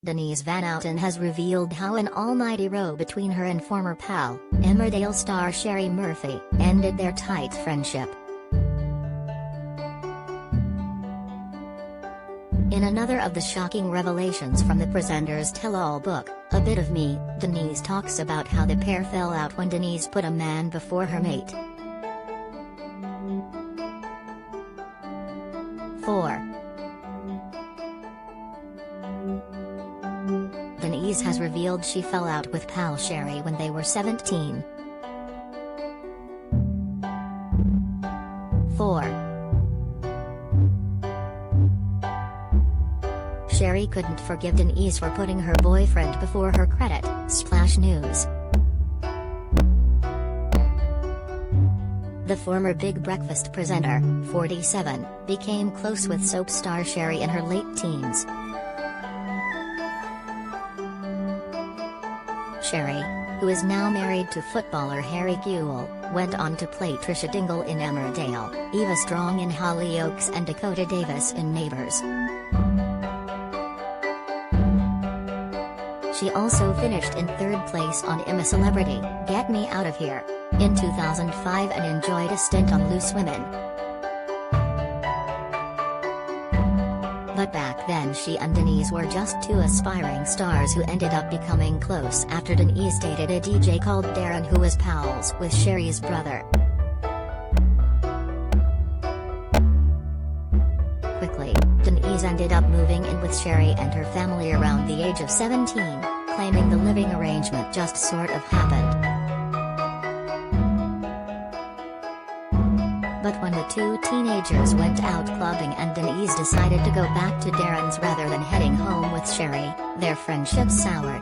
Denise Van Outen has revealed how an almighty row between her and former pal, Emmerdale star Sheree Murphy, ended their tight friendship. In another of the shocking revelations from the presenter's tell-all book, A Bit of Me, Denise talks about how the pair fell out when Denise put a man before her mate. 4. Denise has revealed she fell out with pal Sheree when they were 17. 4. Sheree couldn't forgive Denise for putting her boyfriend before her credit. /news. The former Big Breakfast presenter, 47, became close with soap star Sheree in her late teens. Sheree, who is now married to footballer Harry Kewell, went on to play Trisha Dingle in Emmerdale, Eva Strong in Hollyoaks and Dakota Davis in Neighbours. She also finished in third place on I'm a Celebrity, Get Me Out of Here, in 2005 and enjoyed a stint on Loose Women. But back then she and Denise were just two aspiring stars who ended up becoming close after Denise dated a DJ called Darren who was pals with Sheree's brother. Quickly, Denise ended up moving in with Sheree and her family around the age of 17, claiming the living arrangement just sort of happened. But when the two teenagers went out clubbing and Denise decided to go back to Darren's rather than heading home with Sheree, their friendship soured.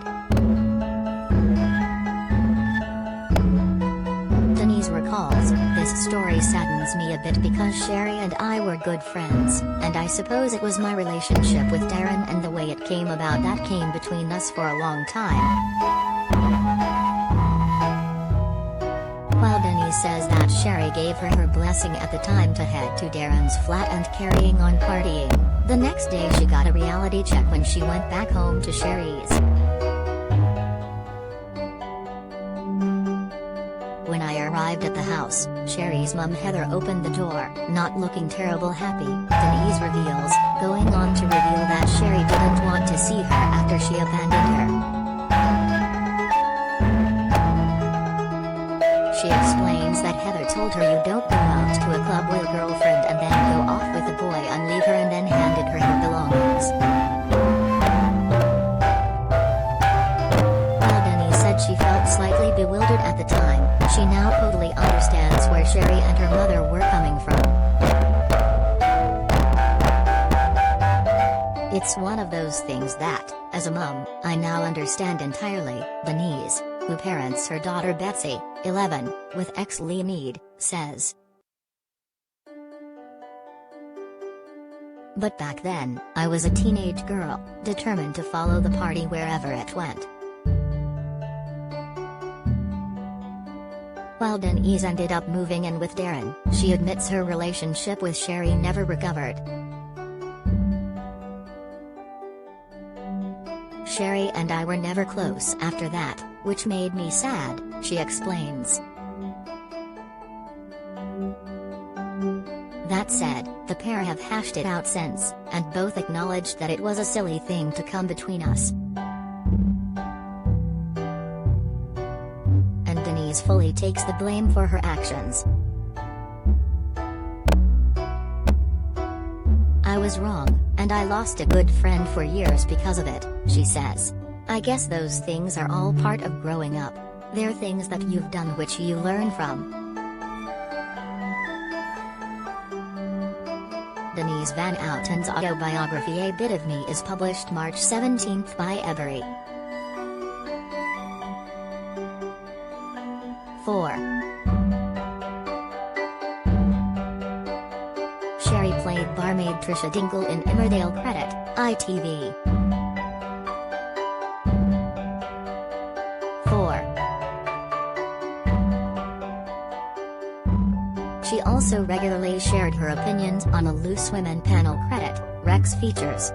Denise recalls, "This story saddens me a bit because Sheree and I were good friends, and I suppose it was my relationship with Darren and the way it came about that came between us for a long time." While Denise says that Sheree gave her blessing at the time to head to Darren's flat and carrying on partying, the next day she got a reality check when she went back home to Sheree's. "When I arrived at the house, Sheree's mum Heather opened the door, not looking terrible happy," Denise reveals, going on to reveal that Sheree didn't want to see her after she abandoned her. She explains that Heather told her you don't go out to a club with a girlfriend and then go off with a boy and leave her, and then handed her her belongings. While Denise said she felt slightly bewildered at the time, she now totally understands where Sheree and her mother were coming from. "It's one of those things that, as a mum, I now understand entirely," Denise, who parents her daughter Betsy, 11, with ex-Lee Mead, says. "But back then, I was a teenage girl, determined to follow the party wherever it went." While Denise ended up moving in with Darren, she admits her relationship with Sheree never recovered. "Sheree and I were never close after that, which made me sad," she explains. That said, the pair have hashed it out since, and both acknowledged that it was a silly thing to come between us. And Denise fully takes the blame for her actions. "I was wrong, and I lost a good friend for years because of it," she says. "I guess those things are all part of growing up. They're things that you've done which you learn from." Denise Van Outen's autobiography A Bit of Me is published March 17 by Emmerdale. 4. Sheree played barmaid Trisha Dingle in Emmerdale Credit, ITV. 4. She also regularly shared her opinions on a Loose Women panel credit, Rex features.